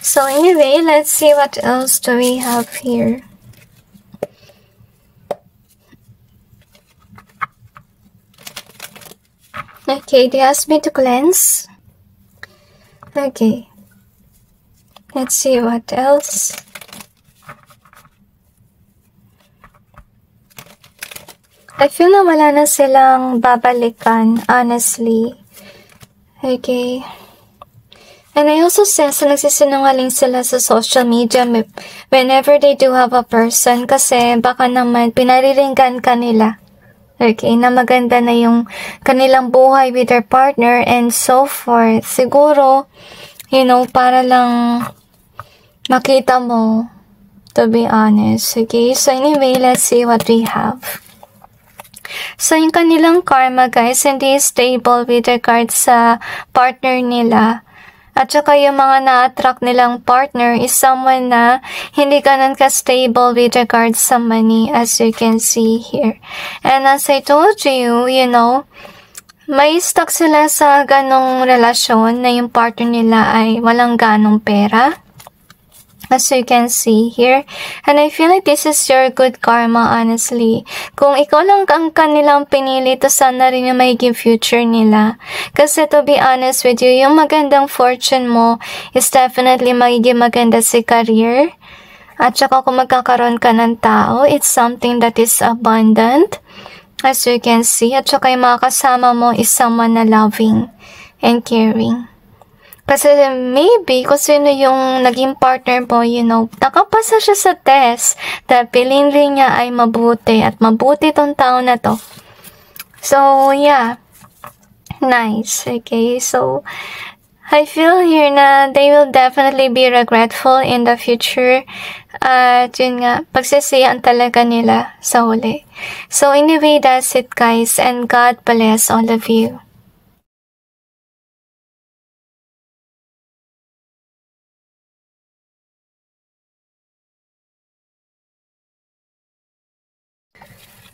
So anyway, let's see what else do we have here. Okay, they asked me to cleanse. Okay. Let's see what else. I feel na wala na silang babalikan, honestly. Okay. And I also sense na nagsisinungaling sila sa social media whenever they do have a person kasi baka naman pinariringgan ka nila. Okay, na maganda na yung kanilang buhay with their partner and so forth. Siguro, para lang makita mo, to be honest. Okay, so anyway, let's see what we have. So, yung kanilang karma, guys, hindi stable with regards sa partner nila. At saka yung mga na-attract nilang partner is someone na hindi ganun ka-stable with regards sa money, as you can see here. And as I told you, may stuck sila sa ganong relasyon na yung partner nila ay walang ganong pera. As you can see here. And I feel like this is your good karma, honestly. Kung ikaw lang ang kanilang pinili, to sana rin yung magiging future nila. Kasi to be honest with you, yung magandang fortune mo is definitely magiging maganda si career. At saka kung magkakaroon ka ng tao, it's something that is abundant. As you can see. At saka yung mga kasama mo is someone na loving and caring. Kasi maybe kung sino yung naging partner mo, nakapasa siya sa test. Dahil piling rin niya ay mabuti at mabuti tong tao na to. So, yeah. Nice. Okay, so I feel here na they will definitely be regretful in the future. At yun nga, pagsisiyaan talaga nila sa huli. So anyway, that's it guys, and God bless all of you.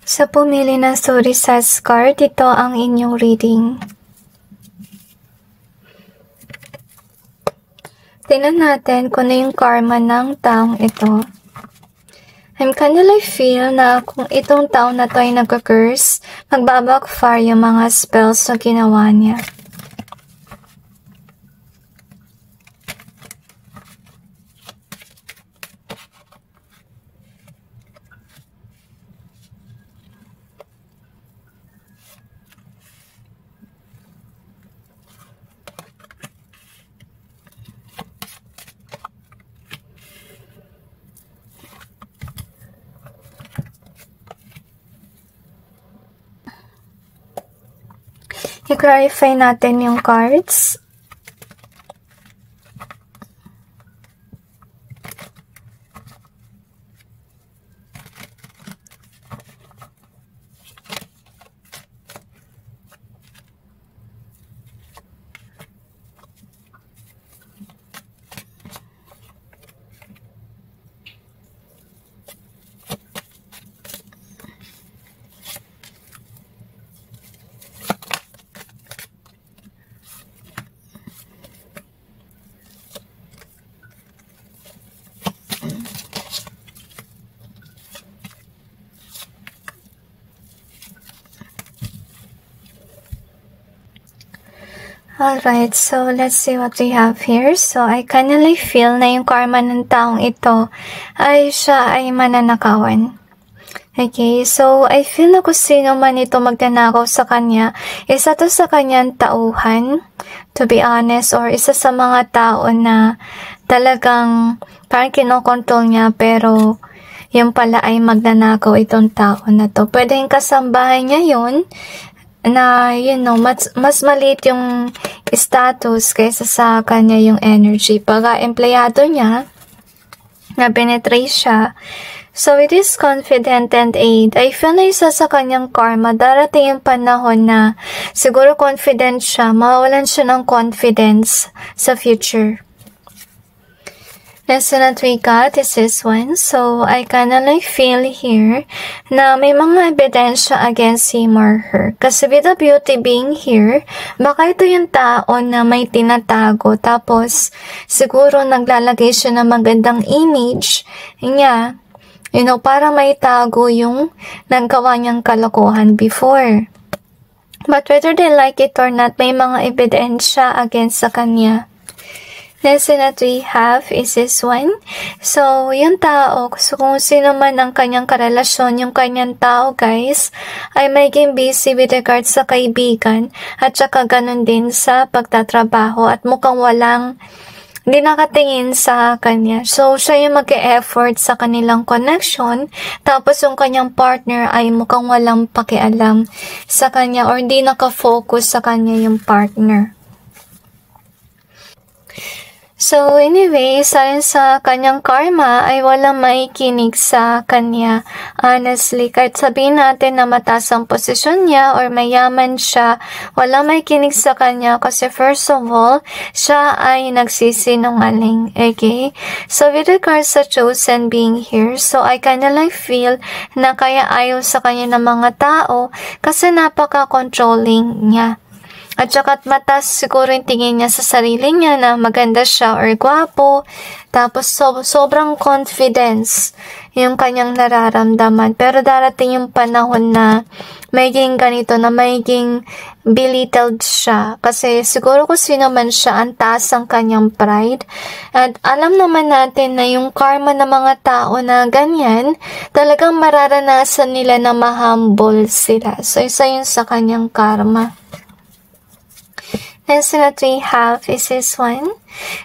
Sa pumili ng Suritas card, ito ang inyong reading. Tingnan natin kung ano yung karma ng taong ito. I'm kinda like feel na kung itong taong na to ay nag-curse, magbabackfire yung mga spells na ginawa niya. I-clarify natin yung cards. Alright, so let's see what we have here. So I kinda like feel na yung karma ng taong ito ay siya ay mananakawan. Okay, so I feel na kung sino man ito magnanakaw sa kanya, isa to sa kanyang tauhan, to be honest, or isa sa mga tao na talagang parang kinokontrol niya, pero yung pala ay magnanakaw itong tao na to. Pwede yung kasambahay niya yun, na mas maliit yung status kaysa sa kanya yung energy. Pagka empleyado niya, na penetrate siya, so it is confident and aid. I feel na isa sa kanyang karma, darating yung panahon na siguro confident siya, mawawalan siya ng confidence sa future. Lesson that we got is this one. So, I kinda like feel here na may mga ebidensya against him or her. Kasi with the beauty being here, baka ito yung tao na may tinatago. Tapos, siguro naglalagay siya ng magandang image niya. Para may tago yung nagawa niyang kalokohan before. But whether they like it or not, may mga ebidensya against sa kanya. Lesson that we have is this one. So, yung tao, kung sino man ang kanyang karelasyon, yung kanyang tao, guys, ay maging busy with regards sa kaibigan, at saka ganun din sa pagtatrabaho, at mukhang walang hindi nakatingin sa kanya. So, siya yung mag-e-effort sa kanilang connection, tapos yung kanyang partner ay mukhang walang pakialam sa kanya, or hindi nakafocus sa kanya yung partner. So anyway, isa rin sa kanyang karma ay walang maikinig sa kanya. Honestly, kahit sabihin natin na mataas ang posisyon niya or mayaman siya, walang maikinig sa kanya kasi first of all, siya ay nagsisinungaling. Okay? So with regards sa chosen being here, so I kinda like feel na kaya ayaw sa kanya ng mga tao kasi napaka-controlling niya. At saka mataas siguro yung tingin niya sa sarili niya na maganda siya or gwapo. Tapos sobrang confidence yung kanyang nararamdaman. Pero darating yung panahon na magiging ganito, na magiging belittled siya. Kasi siguro kung sino man siya, ang taas ang kanyang pride. At alam naman natin na yung karma ng mga tao na ganyan, talagang mararanasan nila na ma-humble sila. So isa yun sa kanyang karma. Next that we have is this one.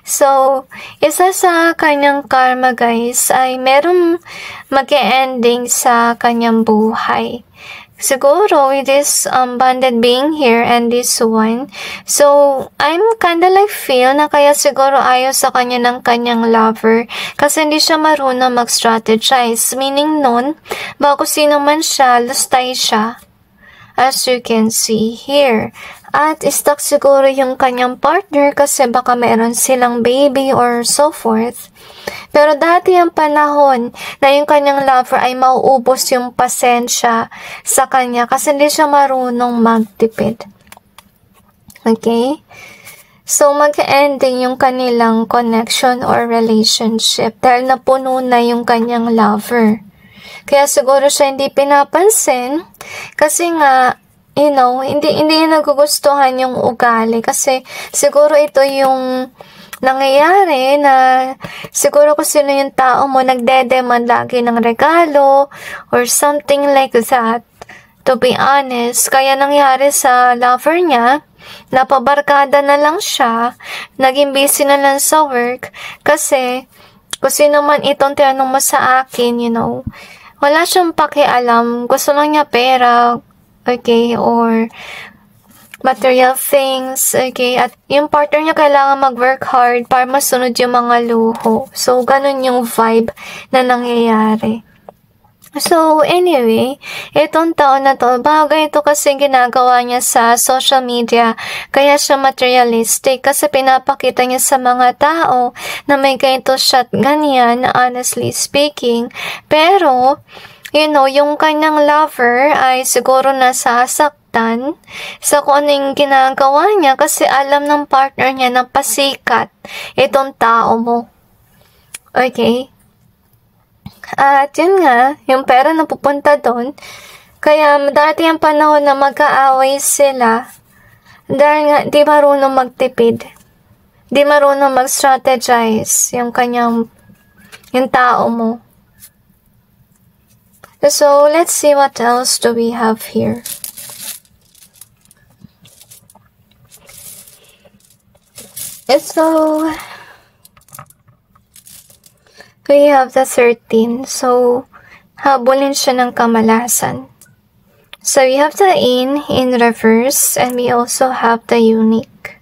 So, isa sa kanyang karma guys ay merong mag-ending sa kanyang buhay. Siguro with this bonded being here and this one. So, I'm kinda like feel na kaya siguro ayaw sa kanya ng kanyang lover kasi hindi siya marunong mag-strategize. Meaning nun, bago sino man siya, lustay siya. As you can see here. At stuck siguro yung kanyang partner kasi baka meron silang baby or so forth. Pero dati ang panahon na yung kanyang lover ay mauubos yung pasensya sa kanya kasi hindi siya marunong magtipid. Okay? So, mag-ending yung kanilang connection or relationship dahil napuno na yung kanyang lover. Kaya siguro siya hindi pinapansin kasi nga hindi niya nagugustuhan yung ugali kasi siguro ito yung nangyayari na siguro kung sino yung tao mo nagdedemand lagi ng regalo or something like that. To be honest, kaya nangyari sa lover niya, napabarkada na lang siya, naging busy na lang sa work kasi kung sino man itong tinanong mo sa akin, wala siyang pakialam, gusto lang niya pera, okay, or material things, okay, at yung partner niya kailangan mag-work hard para masunod yung mga luho. So, ganun yung vibe na nangyayari. So, anyway, itong taon na to, bagay ito kasi ginagawa niya sa social media, kaya siya materialistic kasi pinapakita niya sa mga tao na may ganito siya ganyan, honestly speaking. Pero, yung kanyang lover ay siguro nasasaktan sa kung ano yung ginagawa niya kasi alam ng partner niya na pasikat itong tao mo. Okay? At yun nga, yung pera na pupunta doon, kaya dati ang panahon na mag-aaway sila dahil nga di marunong magtipid, di marunong mag-strategize yung tao mo. So, let's see what else do we have here. So, we have the 13. So, habulin siya ng kamalasan. So, we have the in reverse, and we also have the unique.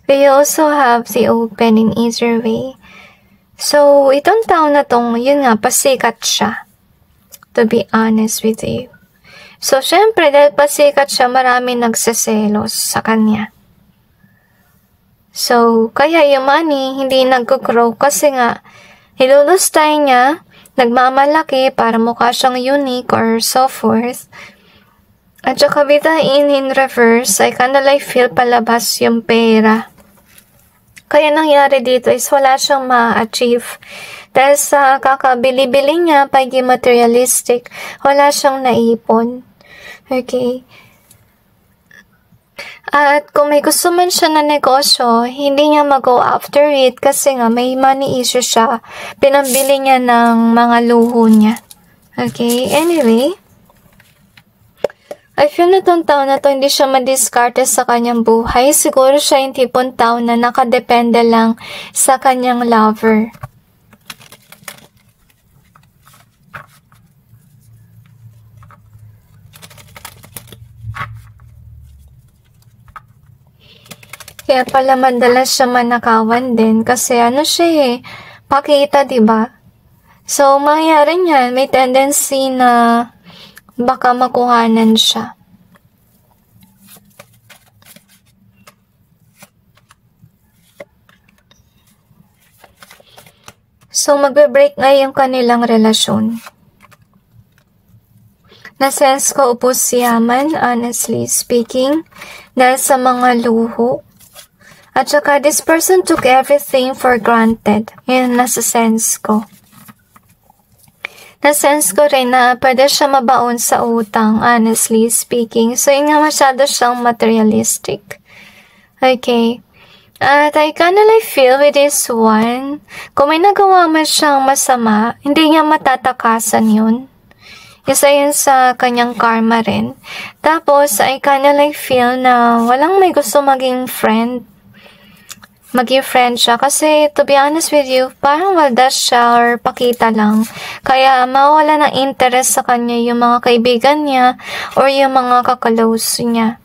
We also have the open in either way. So, itong tao na tong, yun nga, pasikat siya. To be honest with you. So, syempre, dahil pasikat siya, marami nagseselos sa kanya. So, kaya yung money, hindi nag-grow kasi nga, hilulustay niya, nagmamalaki para mukha siyang unique or so forth. At saka with the in reverse, I kinda like feel palabas yung pera. Kaya nangyari dito is wala siyang ma-achieve. Dahil sa kakabili-bili niya, pagiging materialistic, wala siyang naipon. Okay? At kung may gusto man siya na negosyo, hindi niya mag-go after it kasi nga may money issue siya. Pinambili niya ng mga luho niya. Okay? Anyway, I feel na itong tao na to hindi siya madiskarte sa kanyang buhay. Siguro siya yung tipong tao na nakadepende lang sa kanyang lover. Kaya pala madalas siya manakawan din kasi siya pakita, diba? So, mangyari niyan, may tendency na baka makuhanan siya. So, magbe-break nga yung kanilang relasyon. Na-sense ko ubos yaman, honestly speaking, dahil sa mga luho. At saka, this person took everything for granted. Yun, nasa-sense ko. Na-sense ko rin na pwede siya mabaon sa utang, honestly speaking. So, yun nga, masyado siyang materialistic. Okay. At I kinda like feel with this one, kung may nagawa man siyang masama, hindi niya matatakasan yun. Isa yun sa kanyang karma rin. Tapos, I kinda like feel na walang may gusto maging friend. Maging friend siya. Kasi, to be honest with you, parang waldas siya or pakita lang. Kaya, mawala ng interest sa kanya yung mga kaibigan niya or yung mga kakalose niya.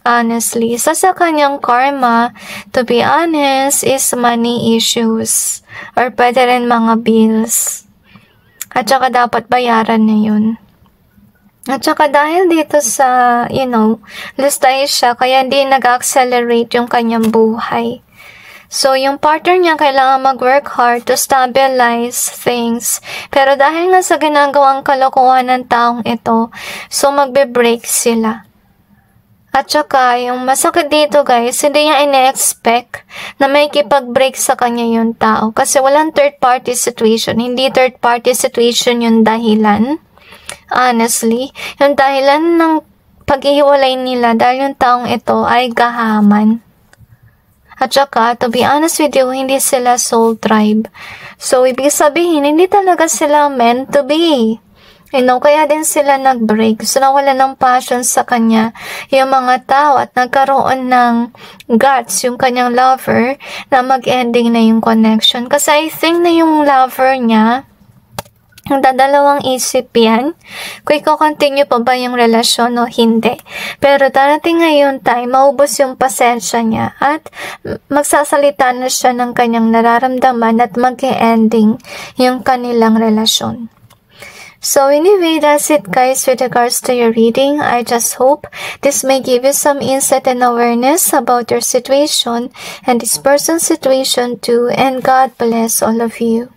Honestly, sa kanyang karma, to be honest, is money issues. Or pwede rin mga bills. At saka dapat bayaran na yun. At saka dahil dito sa, lustay siya, kaya hindi nag-accelerate yung kanyang buhay. So, yung partner niya kailangan mag-work hard to stabilize things. Pero dahil nga sa ginagawang kalokohan ng taong ito, so magbe-break sila. At saka, yung masakit dito guys, hindi niya ine-expect na may kipag-break sa kanya yung tao. Kasi walang third-party situation. Hindi third-party situation yung dahilan. Honestly, yung dahilan ng paghihiwalay nila dahil yung taong ito ay gahaman. At saka, to be honest with you, hindi sila soul tribe. So, ibig sabihin, hindi talaga sila meant to be. Kaya din sila nag-break. So, nawala ng passion sa kanya yung mga tao at nagkaroon ng guts yung kanyang lover na mag-ending na yung connection. Kasi I think na yung lover niya, ang dadalawang isip yan, kung i-continue pa ba yung relasyon o hindi. Pero darating ngayon time, maubos yung pasensya niya at magsasalita na siya ng kanyang nararamdaman at mag-ending yung kanilang relasyon. So anyway, that's it guys with regards to your reading. I just hope this may give you some insight and awareness about your situation and this person's situation too. And God bless all of you.